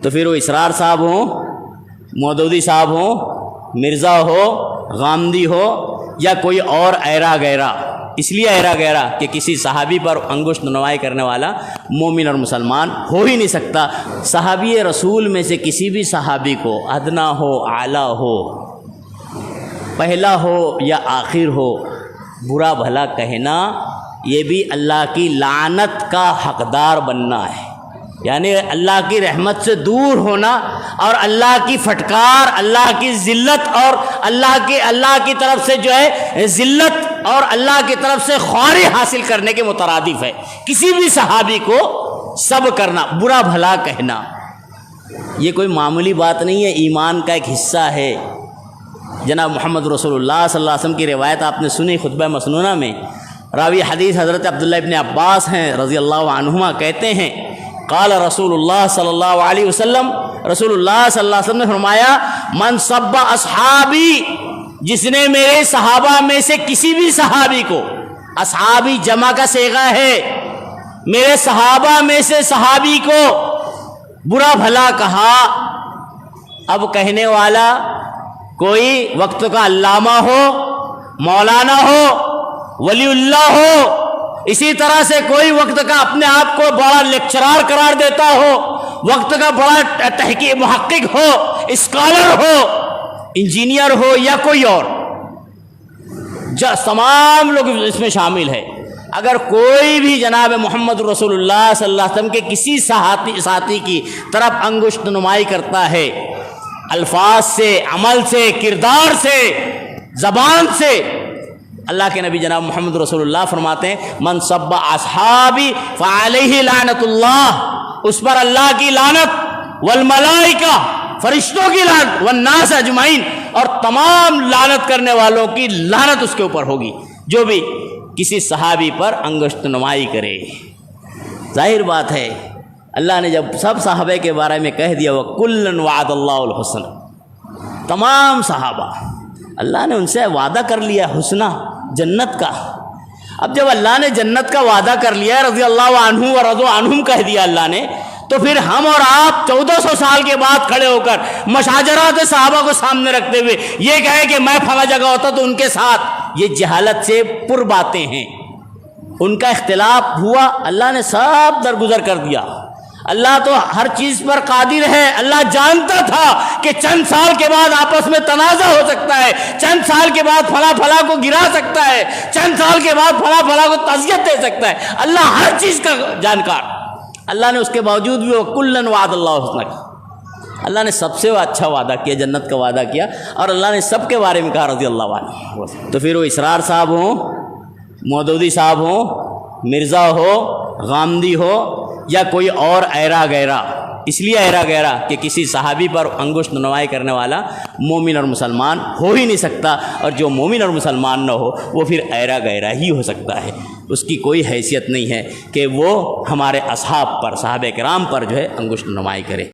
تو پھر وہ اسرار صاحب ہوں، مودودی صاحب ہوں، مرزا ہو، غامدی ہو یا کوئی اور ایرا گیرا، اس لیے ایرا گیرا کہ کسی صحابی پر انگشت نمائی کرنے والا مومن اور مسلمان ہو ہی نہیں سکتا۔ صحابی رسول میں سے کسی بھی صحابی کو ادنا ہو، اعلیٰ ہو، پہلا ہو یا آخر ہو، برا بھلا کہنا یہ بھی اللہ کی لعنت کا حقدار بننا ہے، یعنی اللہ کی رحمت سے دور ہونا اور اللہ کی پھٹکار، اللہ کی ذلت اور اللہ کی طرف سے جو ہے ذلت اور اللہ کی طرف سے خواری حاصل کرنے کے مترادف ہے۔ کسی بھی صحابی کو سب کرنا، برا بھلا کہنا، یہ کوئی معمولی بات نہیں ہے، ایمان کا ایک حصہ ہے۔ جناب محمد رسول اللہ صلی اللہ علیہ وسلم کی روایت آپ نے سنی خطبہ مسنونہ میں، راوی حدیث حضرت عبداللہ ابن عباس ہیں رضی اللہ عنہما، کہتے ہیں قال رسول اللہ صلی اللہ علیہ وسلم، رسول اللہ صلی اللہ علیہ وسلم نے فرمایا من سب اصحابی، جس نے میرے صحابہ میں سے کسی بھی صحابی کو، اصحابی جمع کا صیغہ ہے، میرے صحابہ میں سے صحابی کو برا بھلا کہا، اب کہنے والا کوئی وقت کا علامہ ہو، مولانا ہو، ولی اللہ ہو، اسی طرح سے کوئی وقت کا اپنے آپ کو بڑا لیکچرار قرار دیتا ہو، وقت کا بڑا تحقیق محقق ہو، اسکالر ہو، انجینئر ہو یا کوئی اور، تمام لوگ اس میں شامل ہے۔ اگر کوئی بھی جناب محمد رسول اللہ صلی اللہ علیہ وسلم کے کسی ساتھی کی طرف انگشت نمائی کرتا ہے، الفاظ سے، عمل سے، کردار سے، زبان سے، اللہ کے نبی جناب محمد رسول اللہ فرماتے ہیں من سب اصحابی فعلیہ لعنت اللہ، اس پر اللہ کی لعنت، والملائکہ، فرشتوں کی لعنت، والناس اجمعین، اور تمام لعنت کرنے والوں کی لعنت اس کے اوپر ہوگی جو بھی کسی صحابی پر انگشت نمائی کرے۔ ظاہر بات ہے اللہ نے جب سب صحابہ کے بارے میں کہہ دیا وَكُلًّا وَعَدَ اللَّهُ الْحُسْنَى، تمام صحابہ اللہ نے ان سے وعدہ کر لیا حسنہ، جنت کا۔ اب جب اللہ نے جنت کا وعدہ کر لیا، رضی اللہ عنہ ورضوا عنہم کہہ دیا اللہ نے، تو پھر ہم اور آپ 1400 سال کے بعد کھڑے ہو کر مشاجرات صحابہ کو سامنے رکھتے ہوئے یہ کہے کہ میں فلاں جگہ ہوتا تو ان کے ساتھ، یہ جہالت سے پر باتیں ہیں۔ ان کا اختلاف ہوا، اللہ نے سب درگزر کر دیا۔ اللہ تو ہر چیز پر قادر ہے، اللہ جانتا تھا کہ چند سال کے بعد آپس میں تنازع ہو سکتا ہے، چند سال کے بعد فلاں کو گرا سکتا ہے، چند سال کے بعد فلاں کو تعزیت دے سکتا ہے، اللہ ہر چیز کا جانکار۔ اللہ نے اس کے باوجود بھی وَكُلًّا وَعَدَ اللَّهُ الْحُسْنَى، اللہ نے سب سے اچھا وعدہ کیا، جنت کا وعدہ کیا، اور اللہ نے سب کے بارے میں کہا رضی اللہ عنہ۔ تو پھر وہ اسرار صاحب ہوں، مودودی صاحب ہوں، مرزا ہو، غامدی ہو یا کوئی اور ایرا گیرا، اس لیے ایرا گیرا کہ کسی صحابی پر انگشت نمائی کرنے والا مومن اور مسلمان ہو ہی نہیں سکتا، اور جو مومن اور مسلمان نہ ہو وہ پھر ایرا گیرا ہی ہو سکتا ہے، اس کی کوئی حیثیت نہیں ہے کہ وہ ہمارے اصحاب پر، صحابہ کرام پر جو ہے انگشت نمائی کرے۔